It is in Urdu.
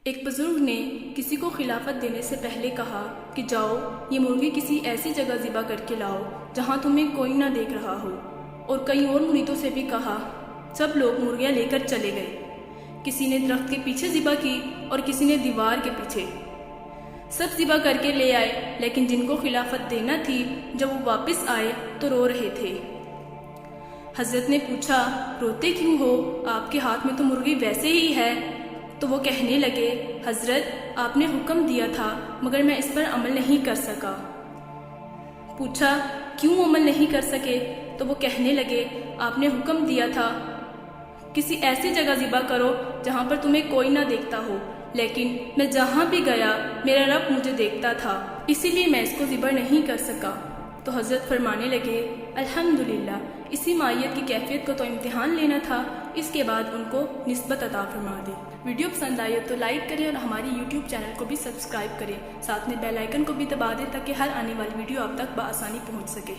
ایک بزرگ نے کسی کو خلافت دینے سے پہلے کہا کہ جاؤ یہ مرغی کسی ایسی جگہ ذبح کر کے لاؤ جہاں تمہیں کوئی نہ دیکھ رہا ہو، اور کئی اور مریدوں سے بھی کہا۔ سب لوگ مرغیاں لے کر چلے گئے۔ کسی نے درخت کے پیچھے ذبح کی اور کسی نے دیوار کے پیچھے۔ سب ذبح کر کے لے آئے، لیکن جن کو خلافت دینا تھی جب وہ واپس آئے تو رو رہے تھے۔ حضرت نے پوچھا، روتے کیوں ہو؟ آپ کے ہاتھ میں تو مرغی ویسے ہی ہے۔ تو وہ کہنے لگے، حضرت آپ نے حکم دیا تھا مگر میں اس پر عمل نہیں کر سکا۔ پوچھا، کیوں عمل نہیں کر سکے؟ تو وہ کہنے لگے، آپ نے حکم دیا تھا کسی ایسی جگہ ذبح کرو جہاں پر تمہیں کوئی نہ دیکھتا ہو، لیکن میں جہاں بھی گیا میرا رب مجھے دیکھتا تھا، اسی لیے میں اس کو ذبح نہیں کر سکا۔ تو حضرت فرمانے لگے، الحمدللہ، اسی مائیت کی کیفیت کو تو امتحان لینا تھا، اس کے بعد ان کو نسبت عطا فرما دے۔ ویڈیو پسند آئی تو لائک کریں اور ہماری یوٹیوب چینل کو بھی سبسکرائب کریں، ساتھ میں بیل آئیکن کو بھی دبا دیں تاکہ ہر آنے والی ویڈیو آپ تک بآسانی پہنچ سکے۔